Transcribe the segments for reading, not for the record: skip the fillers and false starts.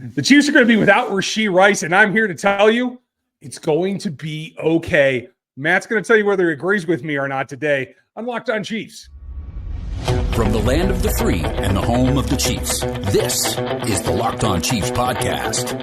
The Chiefs are going to be without Rashee Rice, and I'm here to tell you it's going to be okay. Matt's going to tell you whether he agrees with me or not today on Locked On Chiefs. From the land of the free and the home of the Chiefs, this is the Locked On Chiefs podcast.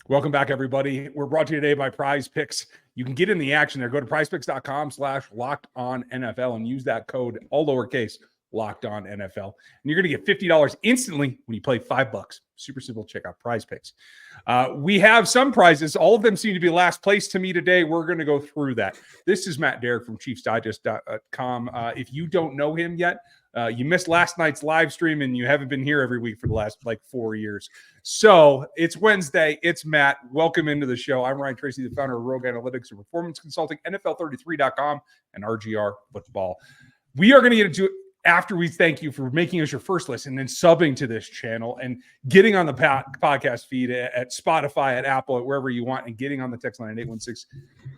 Welcome back, everybody. We're brought to you today by PrizePicks. You can get in the action there. Go to prizepicks.com/LockedOnNFL and use that code, all lowercase, Locked On NFL. And you're going to get $50 instantly when you play $5. Super simple. Check out PrizePicks. We have some prizes. All of them seem to be last place to me today. We're going to go through that. This is Matt Derrick from ChiefsDigest.com. If you don't know him yet, you missed last night's live stream and you haven't been here every week for the last 4 years. So it's Wednesday. It's Matt. Welcome into the show. I'm Ryan Tracy, the founder of Rogue Analytics and Performance Consulting, NFL33.com, and RGR Football. We are going to get into it after we thank you for making us your first listen and subbing to this channel and getting on the podcast feed at Spotify, at Apple, at wherever you want, and getting on the text line at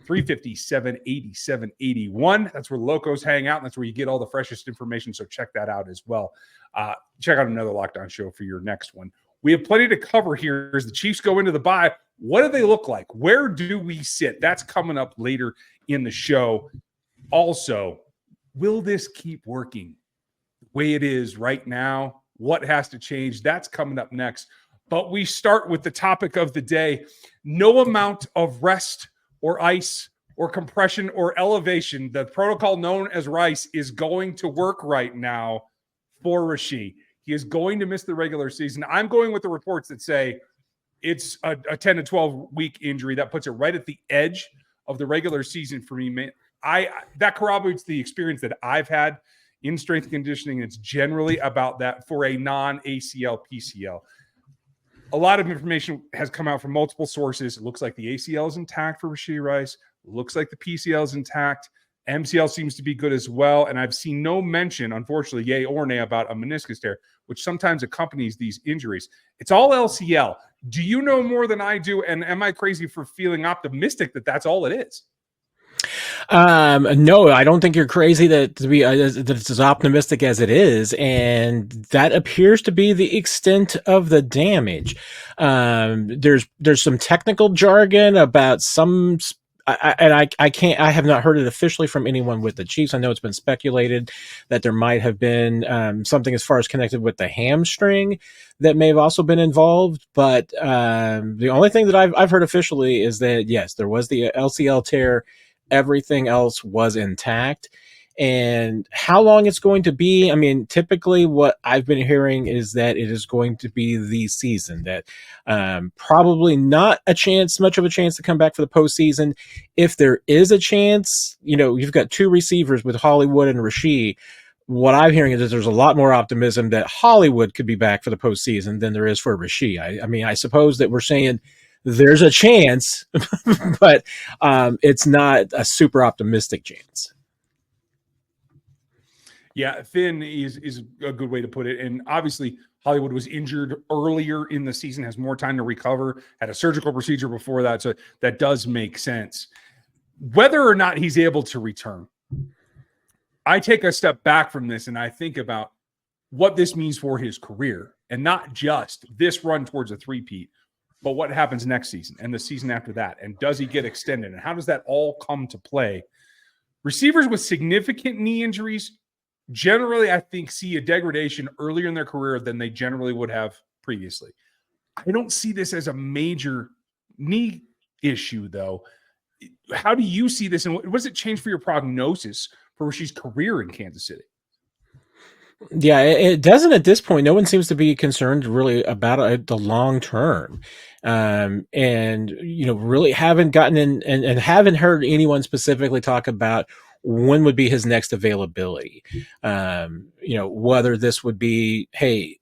816-357-8781. That's where locos hang out, and that's where you get all the freshest information, so check that out as well. Check out another Locked On show for your next one. We have plenty to cover here as the Chiefs go into the bye. What do they look like? Where do we sit? That's coming up later in the show. Also, will this keep working the way it is right now? What has to change? That's coming up next. But we start with the topic of the day. No amount of rest or ice or compression or elevation, the protocol known as Rice, is going to work right now for Rashee. He is going to miss the regular season. I'm going with the reports that say it's a 10 to 12 week injury. That puts it right at the edge of the regular season for me, man. That corroborates the experience that I've had in strength and conditioning. It's generally about that for a non-ACL PCL. A lot of information has come out from multiple sources. It looks like the ACL is intact for Rashee Rice. It looks like the PCL is intact. MCL seems to be good as well. And I've seen no mention, unfortunately, yay or nay, about a meniscus tear, which sometimes accompanies these injuries. It's all LCL. Do you know more than I do? And am I crazy for feeling optimistic that that's all it is? No, I don't think you're crazy that it's as optimistic as it is, and that appears to be the extent of the damage. There's some technical jargon about some. I have not heard it officially from anyone with the Chiefs. I know it's been speculated that there might have been something as far as connected with the hamstring that may have also been involved. But the only thing that I've heard officially is that, yes, there was the LCL tear. Everything else was intact. And how long it's going to be, I mean, typically what I've been hearing is that it is going to be the season, that probably not much of a chance to come back for the postseason. If there is a chance, you've got two receivers with Hollywood and Rashee. What I'm hearing is that there's a lot more optimism that Hollywood could be back for the postseason than there is for Rashee. I mean, I suppose that we're saying there's a chance, but it's not a super optimistic chance. Yeah, thin is a good way to put it. And obviously, Hollywood was injured earlier in the season, has more time to recover, had a surgical procedure before that. So that does make sense. Whether or not he's able to return, I take a step back from this and I think about what this means for his career, and not just this run towards a three-peat, but what happens next season and the season after that. And does he get extended? And how does that all come to play? Receivers with significant knee injuries generally, I think, see a degradation earlier in their career than they generally would have previously. I don't see this as a major knee issue, though. How do you see this, and what does it change for your prognosis for Rashee's career in Kansas City? Yeah, it doesn't at this point. No one seems to be concerned really about the long term. And, really haven't gotten in and haven't heard anyone specifically talk about when would be his next availability. Whether this would be, hey,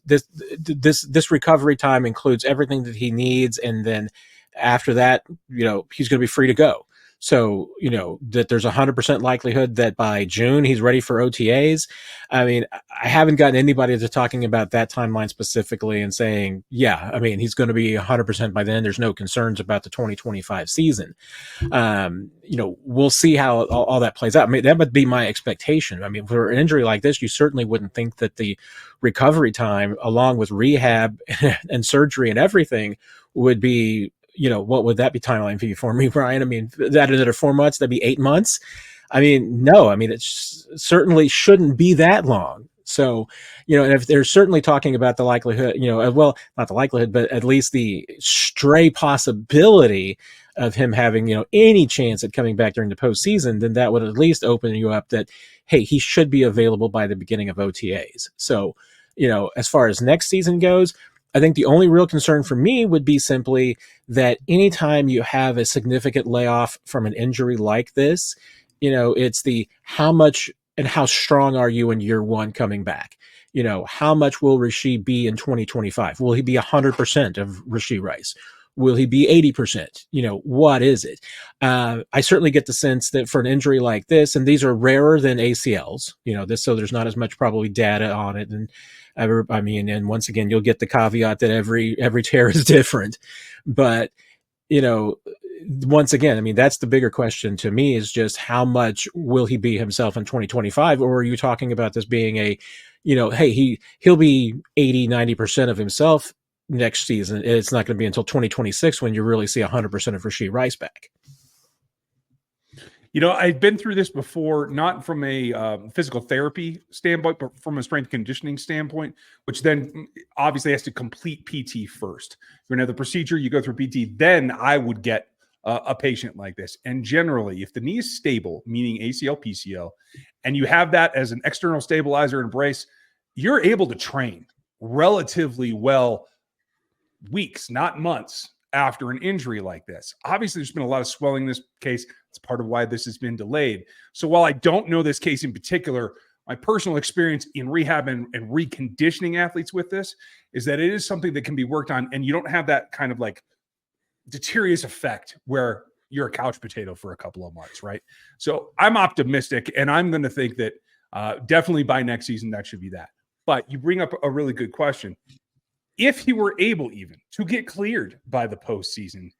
this recovery time includes everything that he needs, and then after that, he's going to be free to go. So, that there's 100% likelihood that by June he's ready for OTAs. I mean, I haven't gotten anybody to talking about that timeline specifically and saying, yeah, I mean, he's going to be 100% by then. There's no concerns about the 2025 season. We'll see how all that plays out. I mean, that would be my expectation. I mean, for an injury like this, you certainly wouldn't think that the recovery time, along with rehab and surgery and everything, would be, what would that be timeline for me, Brian? I mean, that are 4 months, that'd be 8 months. I mean, no, I mean, it certainly shouldn't be that long. So, and if they're certainly talking about the likelihood, well, not the likelihood, but at least the stray possibility of him having, any chance at coming back during the postseason, then that would at least open you up that, hey, he should be available by the beginning of OTAs. So, as far as next season goes, I think the only real concern for me would be simply that anytime you have a significant layoff from an injury like this, it's the how much and how strong are you in year one coming back? How much will Rashee be in 2025? Will he be 100% of Rashee Rice? Will he be 80%? What is it? I certainly get the sense that for an injury like this, and these are rarer than ACLs, so there's not as much probably data on it. And and once again, you'll get the caveat that every tear is different. But, once again, I mean, that's the bigger question to me, is just how much will he be himself in 2025? Or are you talking about this being a, hey, he'll be 80-90% of himself next season. It's not going to be until 2026 when you really see 100% of Rashee Rice back. I've been through this before, not from a physical therapy standpoint, but from a strength conditioning standpoint, which then obviously has to complete PT first. You're going to have the procedure, you go through PT, then I would get a patient like this. And generally, if the knee is stable, meaning ACL, PCL, and you have that as an external stabilizer and brace, you're able to train relatively well weeks, not months, after an injury like this. Obviously, there's been a lot of swelling in this case. It's part of why this has been delayed. So while I don't know this case in particular, my personal experience in rehab and reconditioning athletes with this is that it is something that can be worked on, and you don't have that kind of like deleterious effect where you're a couch potato for a couple of months, right? So I'm optimistic, and I'm going to think that definitely by next season, that should be that. But you bring up a really good question. If he were able even to get cleared by the postseason,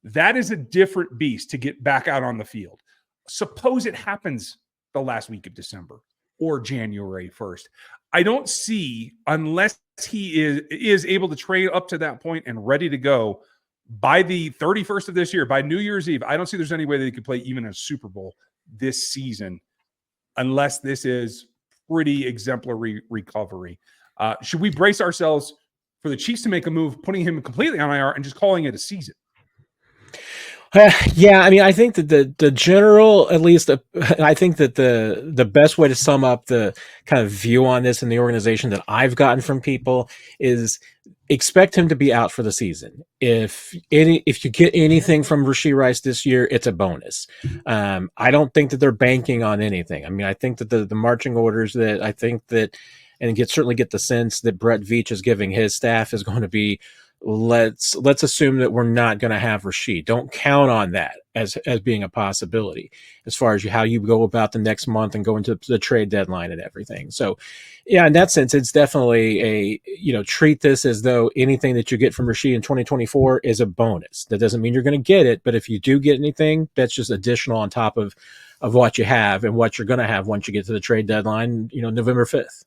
that is a different beast to get back out on the field. Suppose it happens the last week of December or January 1st. I don't see, unless he is able to train up to that point and ready to go by the 31st of this year, by New Year's Eve, I don't see there's any way that he could play even a Super Bowl this season unless this is pretty exemplary recovery. Should we brace ourselves for the Chiefs to make a move, putting him completely on IR and just calling it a season? Yeah, I mean, I think that the general, at least, I think that the best way to sum up the kind of view on this in the organization that I've gotten from people is expect him to be out for the season. If you get anything from Rashee Rice this year, it's a bonus. I don't think that they're banking on anything. I mean, I think that the marching orders that I think that, and certainly get the sense that Brett Veach is giving his staff is going to be, let's assume that we're not going to have Rashee. Don't count on that as being a possibility as far as how you go about the next month and go into the trade deadline and everything. So yeah, in that sense, it's definitely treat this as though anything that you get from Rashee in 2024 is a bonus. That doesn't mean you're going to get it, but if you do get anything, that's just additional on top of what you have and what you're going to have once you get to the trade deadline, November 5th.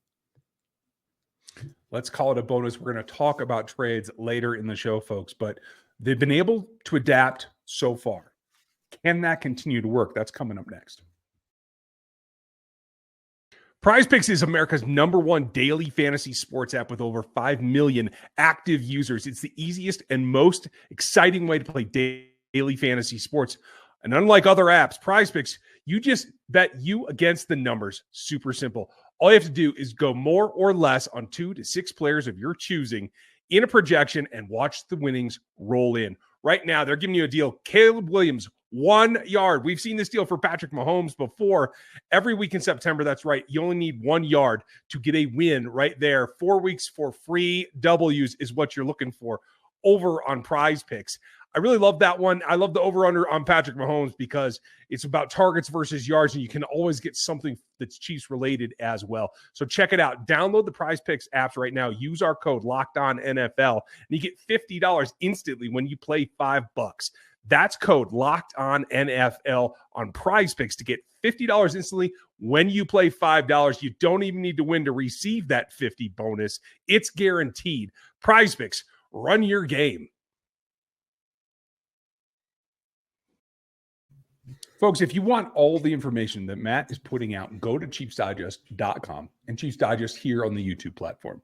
Let's call it a bonus. We're going to talk about trades later in the show, folks, but they've been able to adapt so far. Can that continue to work? That's coming up next. PrizePicks is America's #1 daily fantasy sports app with over 5 million active users. It's the easiest and most exciting way to play daily fantasy sports. And unlike other apps, PrizePicks, you just bet you against the numbers. Super simple. All you have to do is go more or less on 2 to 6 players of your choosing in a projection and watch the winnings roll in. Right now, they're giving you a deal. Caleb Williams, 1 yard. We've seen this deal for Patrick Mahomes before. Every week in September, that's right. You only need 1 yard to get a win right there. 4 weeks for free W's is what you're looking for over on PrizePicks. I really love that one. I love the over-under on Patrick Mahomes because it's about targets versus yards, and you can always get something that's Chiefs-related as well. So check it out. Download the PrizePicks apps right now. Use our code LOCKEDONNFL, and you get $50 instantly when you play $5. That's code LOCKEDONNFL on PrizePicks to get $50 instantly when you play $5. You don't even need to win to receive that 50 bonus. It's guaranteed. PrizePicks, run your game. Folks, if you want all the information that Matt is putting out, go to ChiefsDigest.com and Chiefs Digest here on the YouTube platform.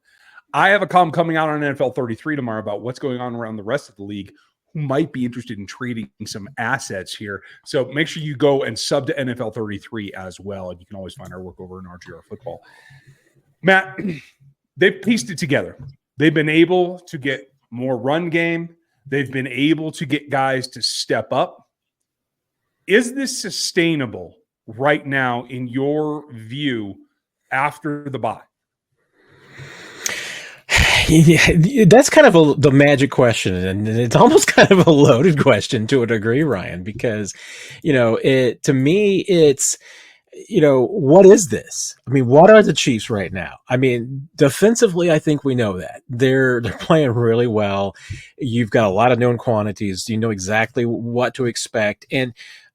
I have a column coming out on NFL 33 tomorrow about what's going on around the rest of the league who might be interested in trading some assets here. So make sure you go and sub to NFL 33 as well. And you can always find our work over in RGR Football. Matt, they've pieced it together. They've been able to get more run game. They've been able to get guys to step up. Is this sustainable right now in your view after the bye? Yeah, that's kind of the magic question, and it's almost kind of a loaded question to a degree, Ryan, because, to me, it's, what is this? I mean, what are the Chiefs right now? I mean, defensively, I think we know that they're playing really well. You've got a lot of known quantities. You know exactly what to expect. And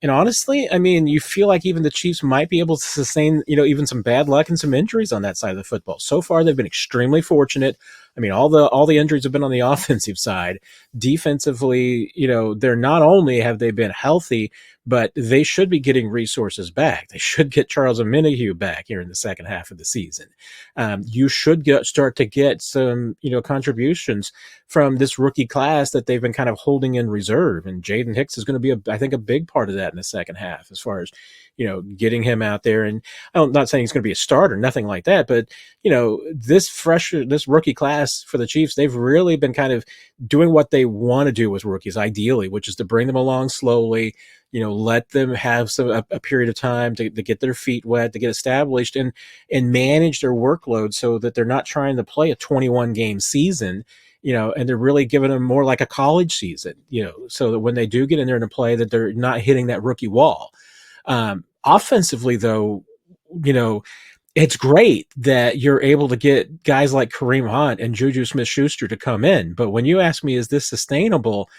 honestly, I mean, you feel like even the Chiefs might be able to sustain, even some bad luck and some injuries on that side of the football. So far, they've been extremely fortunate. I mean, all the injuries have been on the offensive side. Defensively, they're not only have they been healthy, but they should be getting resources back. They should get Charles Omenihu back here in the second half of the season. You should start to get some, contributions from this rookie class that they've been kind of holding in reserve. And Jaden Hicks is going to be, I think, a big part of that in the second half as far as, getting him out there. And I'm not saying he's going to be a starter, nothing like that. But, this rookie class for the Chiefs, they've really been kind of doing what they want to do with rookies, ideally, which is to bring them along slowly, let them have a period of time to get their feet wet, to get established and manage their workload so that they're not trying to play a 21-game season, and they're really giving them more like a college season, so that when they do get in there and play, that they're not hitting that rookie wall. Offensively, though, it's great that you're able to get guys like Kareem Hunt and Juju Smith-Schuster to come in. But when you ask me, is this sustainable?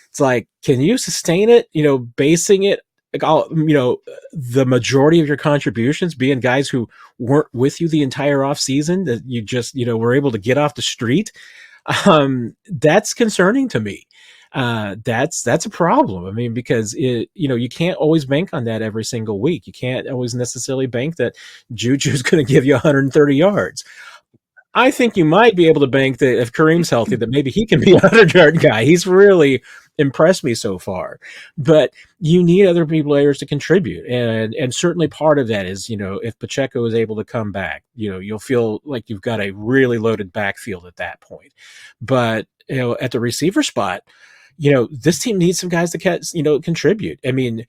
It's like, can you sustain it? Basing it, the majority of your contributions being guys who weren't with you the entire offseason, that you just, were able to get off the street. That's concerning to me. That's a problem. I mean, because you can't always bank on that every single week. You can't always necessarily bank that Juju's going to give you 130 yards. I think you might be able to bank that if Kareem's healthy, that maybe he can be a 100-yard guy. He's really impressed me so far. But you need other players to contribute. And certainly part of that is, if Pacheco is able to come back, you'll feel like you've got a really loaded backfield at that point. But, at the receiver spot, this team needs some guys to contribute. I mean,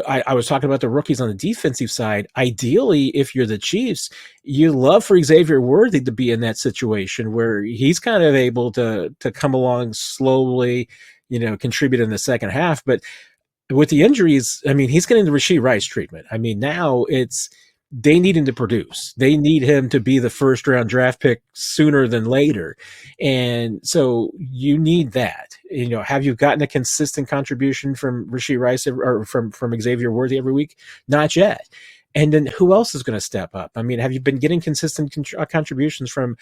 I was talking about the rookies on the defensive side. Ideally, if you're the Chiefs, you love for Xavier Worthy to be in that situation where he's kind of able to come along slowly, contribute in the second half. But with the injuries, I mean, he's getting the Rashee Rice treatment. I mean, now they need him to produce. They need him to be the first-round draft pick sooner than later. And so you need that. Have you gotten a consistent contribution from Rashee Rice or from Xavier Worthy every week? Not yet. And then who else is going to step up? I mean, have you been getting consistent contributions from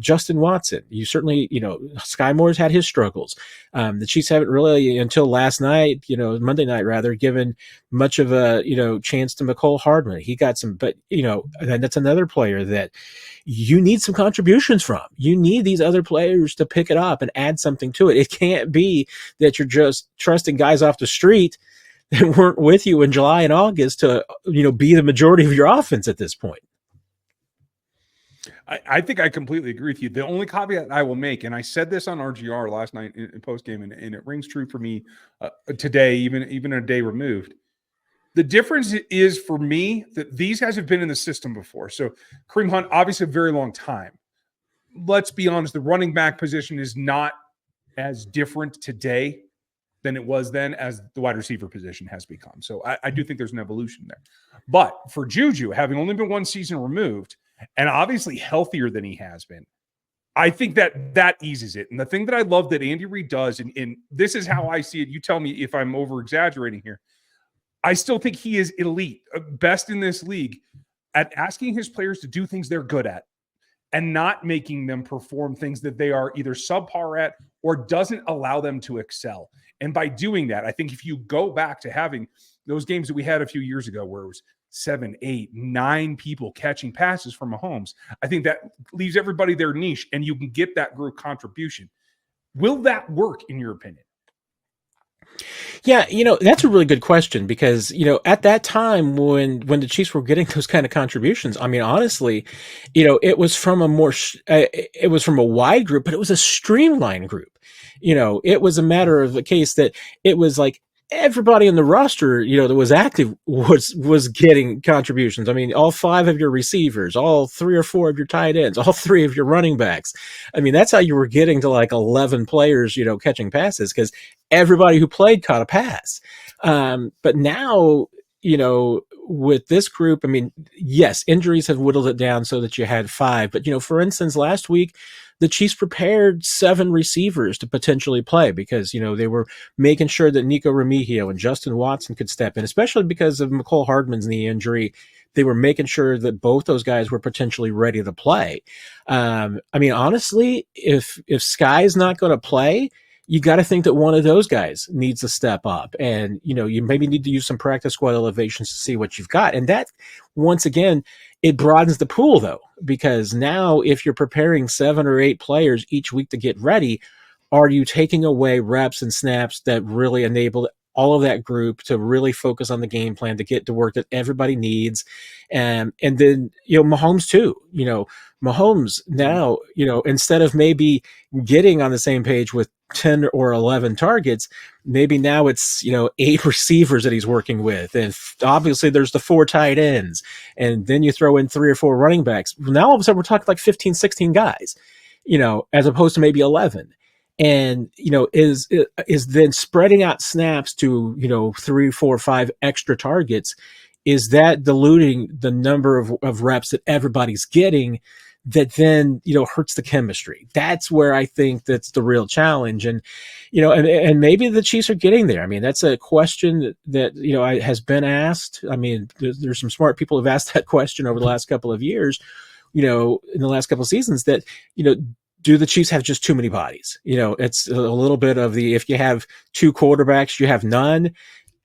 Justin Watson? You certainly, Sky Moore's had his struggles. The Chiefs haven't really, until last night, Monday night rather, given much of a, chance to McCole Hardman. He got some, but, and that's another player that you need some contributions from. You need these other players to pick it up and add something to it. It can't be that you're just trusting guys off the street that weren't with you in July and August to, be the majority of your offense at this point. I think I completely agree with you. The only caveat I will make, and I said this on RGR last night in postgame, and it rings true for me today, even a day removed. The difference is for me that these guys have been in the system before. So Kareem Hunt, obviously a very long time. Let's be honest, the running back position is not as different today than it was then as the wide receiver position has become. So I do think there's an evolution there. But for Juju, having only been one season removed and obviously healthier than he has been, I think that eases it. And the thing that I love that Andy Reid does, and this is how I see it, you tell me if I'm over-exaggerating here, I still think he is elite, best in this league at asking his players to do things they're good at and not making them perform things that they are either subpar at or doesn't allow them to excel. And by doing that, I think if you go back to having those games that we had a few years ago where it was 7, 8, 9 people catching passes from Mahomes, I think that leaves everybody their niche and you can get that group contribution. Will that work in your opinion? Yeah, that's a really good question because, at that time when the Chiefs were getting those kind of contributions, I mean, honestly, it was from a wide group, but it was a streamlined group. It was a matter of the case that it was like everybody in the roster, that was active was getting contributions. I mean, all 5 of your receivers, all 3 or 4 of your tight ends, all 3 of your running backs. I mean, that's how you were getting to like 11 players, catching passes because everybody who played caught a pass. But now, with this group, I mean, yes, injuries have whittled it down so that you had 5. But, for instance, last week, the Chiefs prepared 7 receivers to potentially play because, they were making sure that Nico Remigio and Justin Watson could step in, especially because of Mecole Hardman's knee injury. They were making sure that both those guys were potentially ready to play. I mean, honestly, if Sky's not going to play, you got to think that one of those guys needs to step up and, you maybe need to use some practice squad elevations to see what you've got. And that, once again, it broadens the pool though, because now if you're preparing 7 or 8 players each week to get ready, are you taking away reps and snaps that really enable all of that group to really focus on the game plan to get to work that everybody needs? And then, Mahomes too, Mahomes now, instead of maybe getting on the same page with 10 or 11 targets, maybe now it's, 8 receivers that he's working with. And obviously there's the 4 tight ends. And then you throw in 3 or 4 running backs. Now all of a sudden we're talking like 15, 16 guys, as opposed to maybe 11. And, is then spreading out snaps to, 3, 4, 5 extra targets. Is that diluting the number of reps that everybody's getting that then, hurts the chemistry? That's where I think that's the real challenge. And, and maybe the Chiefs are getting there. I mean, that's a question that, has been asked. I mean, there's some smart people who've asked that question over the last couple of years, in the last couple of seasons that, do the Chiefs have just too many bodies? It's a little bit of the, if you have 2 quarterbacks, you have none.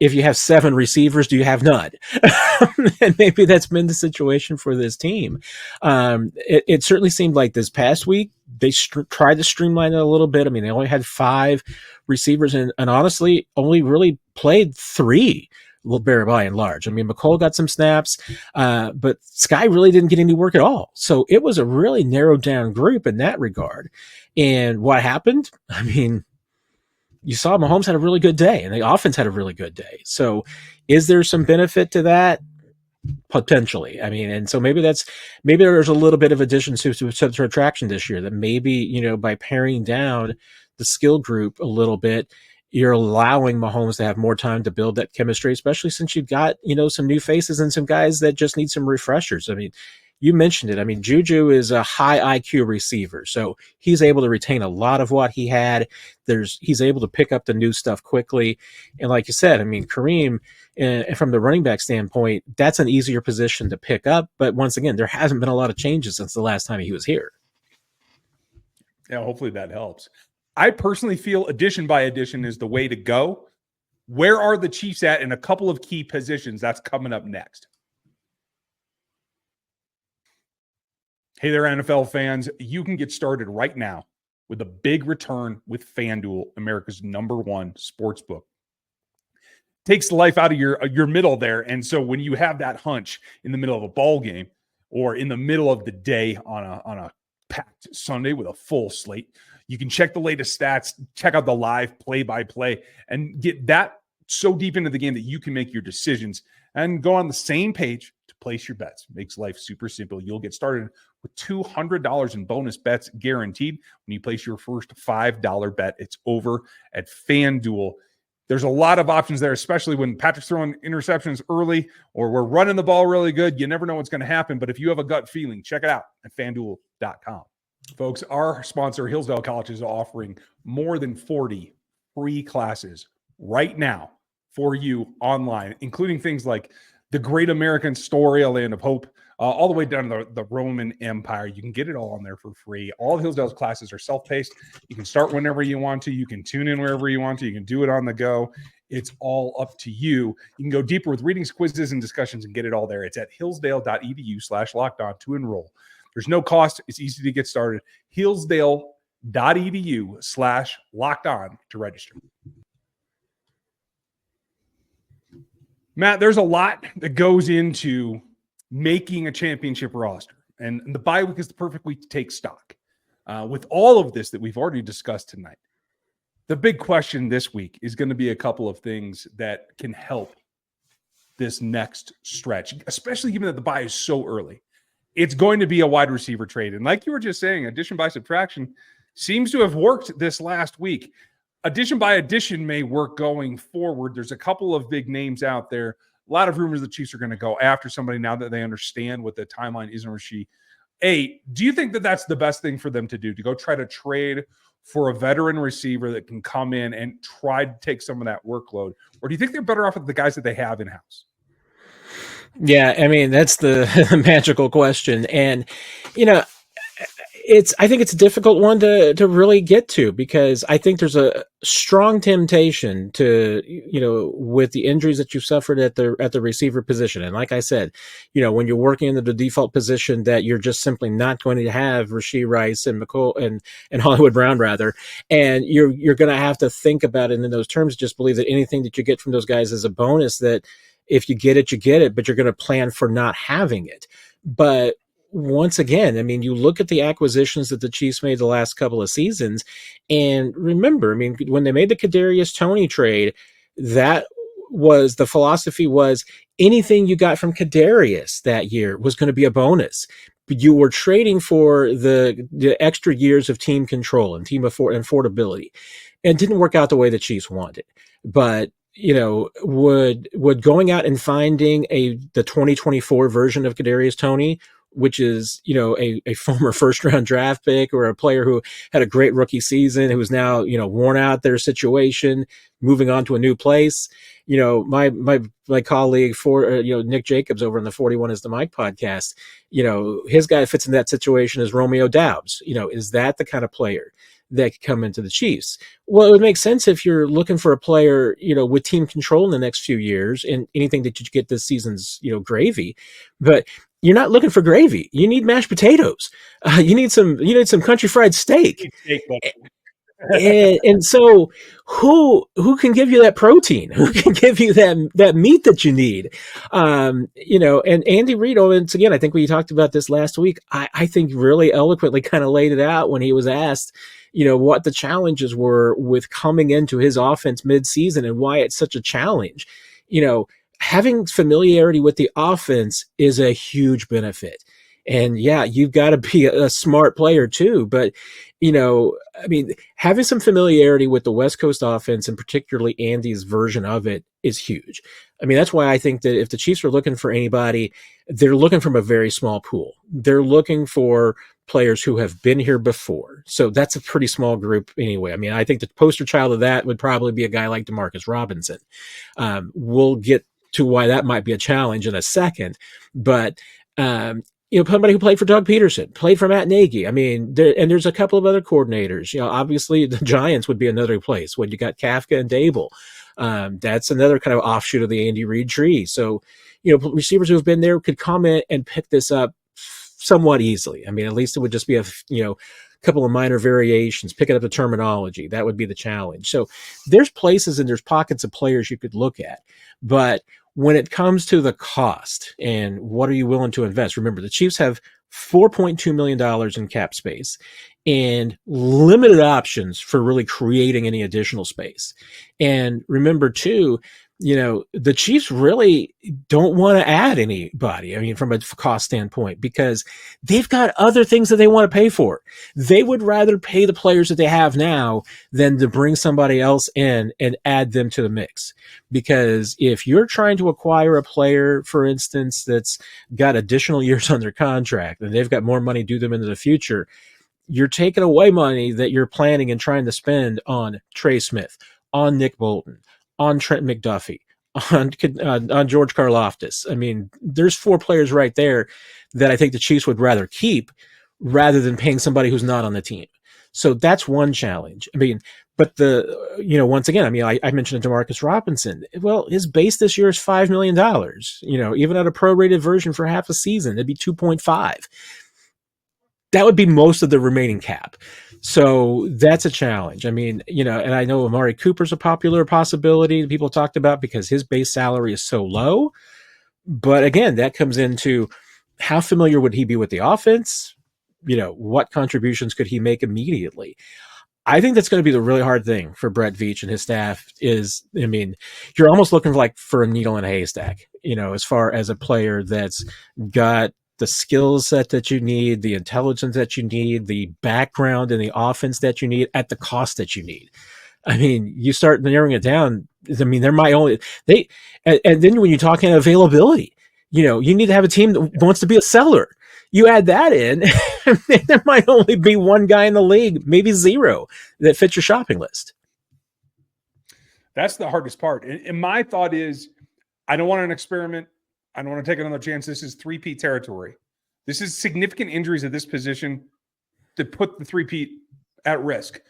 If you have 7 receivers, do you have none? And maybe that's been the situation for this team. It certainly seemed like this past week, they tried to streamline it a little bit. I mean, they only had 5 receivers and honestly only really played 3. By and large. I mean, Mecole got some snaps, but Sky really didn't get any work at all. So it was a really narrowed down group in that regard. And what happened? I mean, you saw Mahomes had a really good day and the offense had a really good day. So is there some benefit to that? Potentially. I mean, and so maybe there's a little bit of addition to subtraction this year that maybe, by paring down the skill group a little bit, you're allowing Mahomes to have more time to build that chemistry, especially since you've got, some new faces and some guys that just need some refreshers. I mean, you mentioned it. I mean, Juju is a high IQ receiver, so he's able to retain a lot of what he had. He's able to pick up the new stuff quickly. And like you said, I mean, Kareem, from the running back standpoint, that's an easier position to pick up. But once again, there hasn't been a lot of changes since the last time he was here. Yeah, hopefully that helps. I personally feel addition by addition is the way to go. Where are the Chiefs at in a couple of key positions? That's coming up next. Hey there, NFL fans. You can get started right now with a big return with FanDuel, America's #1 sportsbook. Takes the life out of your middle there. And so when you have that hunch in the middle of a ball game or in the middle of the day on a packed Sunday with a full slate, you can check the latest stats, check out the live play-by-play, and get that so deep into the game that you can make your decisions and go on the same page to place your bets. Makes life super simple. You'll get started with $200 in bonus bets guaranteed when you place your first $5 bet. It's over at FanDuel. There's a lot of options there, especially when Patrick's throwing interceptions early or we're running the ball really good. You never know what's going to happen, but if you have a gut feeling, check it out at FanDuel.com. Folks, our sponsor, Hillsdale College, is offering more than 40 free classes right now for you online, including things like the Great American Story, A Land of Hope, all the way down to the Roman Empire. You can get it all on there for free. All of Hillsdale's classes are self-paced. You can start whenever you want to. You can tune in wherever you want to. You can do it on the go. It's all up to you. You can go deeper with readings, quizzes, and discussions and get it all there. It's at hillsdale.edu/lockedon to enroll. There's no cost. It's easy to get started. Hillsdale.edu/lockedon to register. Matt, there's a lot that goes into making a championship roster, and the bye week is the perfect week to take stock. With all of this that we've already discussed tonight, the big question this week is going to be a couple of things that can help this next stretch, especially given that the bye is so early. It's going to be a wide receiver trade. And like you were just saying, addition by subtraction seems to have worked this last week. Addition by addition may work going forward. There's a couple of big names out there. A lot of rumors the Chiefs are going to go after somebody now that they understand what the timeline is in Rashee. Do you think that that's the best thing for them to do, to go try to trade for a veteran receiver that can come in and try to take some of that workload? Or do you think they're better off with the guys that they have in-house? Yeah, I mean, that's the magical question. And, I think it's a difficult one to really get to, because I think there's a strong temptation to, with the injuries that you suffered at the receiver position. And like I said, when you're working in the default position that you're just simply not going to have Rashee Rice and and Hollywood Brown rather, and you're going to have to think about it in those terms. Just believe that anything that you get from those guys is a bonus, that if you get it, but you're going to plan for not having it. But once again, I mean, you look at the acquisitions that the Chiefs made the last couple of seasons, and remember, I mean, when they made the Kadarius Toney trade, that was the philosophy was anything you got from Kadarius that year was going to be a bonus. But you were trading for the extra years of team control and team affordability. And it didn't work out the way the Chiefs wanted. But would going out and finding the 2024 version of Kadarius Toney, which is, a former first-round draft pick or a player who had a great rookie season, who is now, worn out their situation, moving on to a new place. My colleague Nick Jacobs over on the 41 is the Mike podcast, his guy fits in that situation as Romeo Doubs. Is that the kind of player that could come into the Chiefs? Well, it would make sense if you're looking for a player, with team control in the next few years, and anything that you get this season's, gravy. But you're not looking for gravy. You need mashed potatoes. You need some country fried steak. And so who can give you that protein? Who can give you that meat that you need? And Andy Reid, once again, I think we talked about this last week. I think really eloquently kind of laid it out when he was asked, what the challenges were with coming into his offense mid-season and why it's such a challenge. Having familiarity with the offense is a huge benefit. And yeah, you've got to be a smart player too. But, having some familiarity with the West Coast offense, and particularly Andy's version of it, is huge. That's why I think that if the Chiefs are looking for anybody, they're looking from a very small pool. They're looking for players who have been here before. So that's a pretty small group anyway. I think the poster child of that would probably be a guy like Demarcus Robinson. We'll get to why that might be a challenge in a second. But, somebody who played for Doug Peterson, played for Matt Nagy. And there's a couple of other coordinators. Obviously the Giants would be another place when you got Kafka and Dable. That's another kind of offshoot of the Andy Reid tree. So, receivers who have been there could come in and pick this up somewhat easily. At least it would just be a couple of minor variations, picking up the terminology. That would be the challenge. So there's places and there's pockets of players you could look at. But when it comes to the cost and what are you willing to invest, remember the Chiefs have $4.2 million in cap space and limited options for really creating any additional space. And remember too, the Chiefs really don't want to add anybody. I mean, from a cost standpoint, because they've got other things that they want to pay for. They would rather pay the players that they have now than to bring somebody else in and add them to the mix. Because if you're trying to acquire a player, for instance, that's got additional years on their contract and they've got more money due them into the future, you're taking away money that you're planning and trying to spend on Trey Smith, on Nick Bolton, on Trent McDuffie, on George Karlaftis. I mean, there's 4 players right there that I think the Chiefs would rather keep rather than paying somebody who's not on the team. So that's one challenge. I mean, but once again, I mean, I mentioned DeMarcus Robinson. Well, his base this year is $5 million. Even at a prorated version for half a season, it'd be 2.5. That would be most of the remaining cap. So that's a challenge. I mean, and I know Amari Cooper's a popular possibility that people talked about because his base salary is so low. But again, that comes into how familiar would he be with the offense? What contributions could he make immediately? I think that's going to be the really hard thing for Brett Veach and his staff is, I mean, you're almost looking for a needle in a haystack, as far as a player that's got the skill set that you need, the intelligence that you need, the background and the offense that you need at the cost that you need. I mean, you start narrowing it down. I mean, there might only and then when you're talking availability, you need to have a team that wants to be a seller. You add that in, there might only be one guy in the league, maybe 0, that fits your shopping list. That's the hardest part. And my thought is, I don't want an experiment. I don't want to take another chance. This is 3-peat territory. This is significant injuries at this position to put the 3-peat at risk.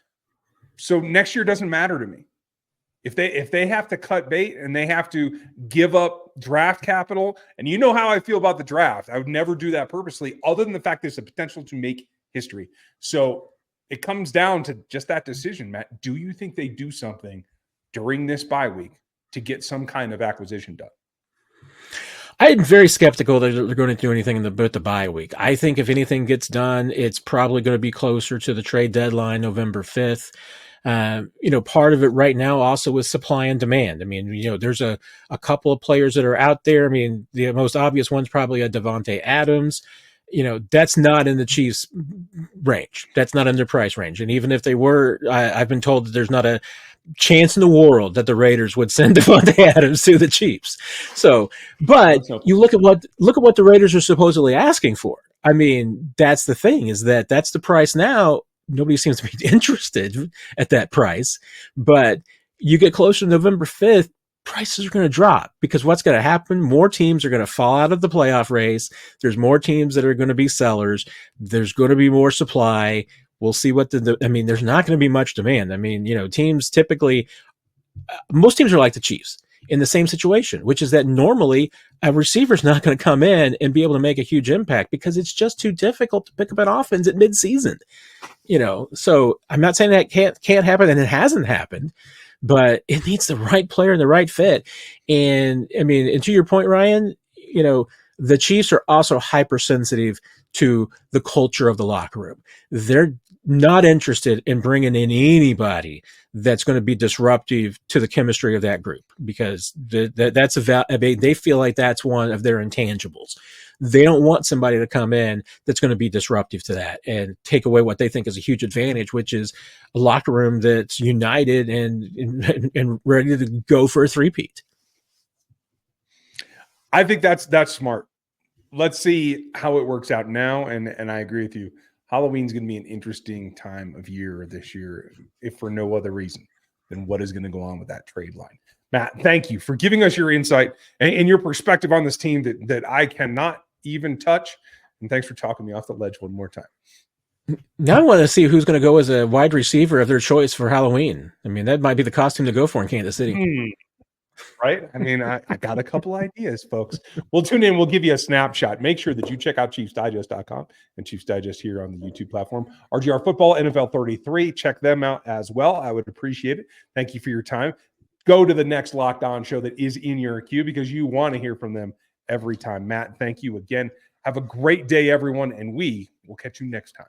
So next year doesn't matter to me. If they have to cut bait and they have to give up draft capital, and you know how I feel about the draft, I would never do that purposely, other than the fact there's a potential to make history. So it comes down to just that decision, Matt. Do you think they do something during this bye week to get some kind of acquisition done? I'm very skeptical that they're going to do anything with the bye week. I think if anything gets done, it's probably going to be closer to the trade deadline, November 5th. Part of it right now also is supply and demand. I mean, there's a couple of players that are out there. I mean, the most obvious one's probably a Devontae Adams. That's not in the Chiefs' range. That's not in their price range. And even if they were, I've been told that there's not a chance in the world that the Raiders would send Devontae Adams to the Chiefs. So, but you look at what the Raiders are supposedly asking for. I mean, that's the thing, is that's the price now. Nobody seems to be interested at that price, but you get closer to November 5th, prices are going to drop, because what's going to happen? More teams are going to fall out of the playoff race. There's more teams that are going to be sellers. There's going to be more supply. We'll see what there's not going to be much demand. I mean, teams typically, most teams are like the Chiefs in the same situation, which is that normally a receiver's not going to come in and be able to make a huge impact because it's just too difficult to pick up an offense at midseason. So I'm not saying that can't happen, and it hasn't happened, but it needs the right player and the right fit. And I mean, and to your point, Ryan, the Chiefs are also hypersensitive to the culture of the locker room. They're not interested in bringing in anybody that's going to be disruptive to the chemistry of that group, because they feel like that's one of their intangibles. They don't want somebody to come in that's going to be disruptive to that and take away what they think is a huge advantage, which is a locker room that's united and ready to go for a 3-peat. I think that's smart. Let's see how it works out now. And I agree with you. Halloween's going to be an interesting time of year this year, if for no other reason than what is going to go on with that trade line. Matt, thank you for giving us your insight and your perspective on this team that I cannot even touch. And thanks for talking me off the ledge one more time. Now I want to see who's going to go as a wide receiver of their choice for Halloween. I mean, that might be the costume to go for in Kansas City. Right? I mean, I got a couple ideas, folks. We'll tune in. We'll give you a snapshot. Make sure that you check out ChiefsDigest.com and Chiefs Digest here on the YouTube platform. RGR Football, NFL 33. Check them out as well. I would appreciate it. Thank you for your time. Go to the next Locked On show that is in your queue, because you want to hear from them every time. Matt, thank you again. Have a great day, everyone, and we will catch you next time.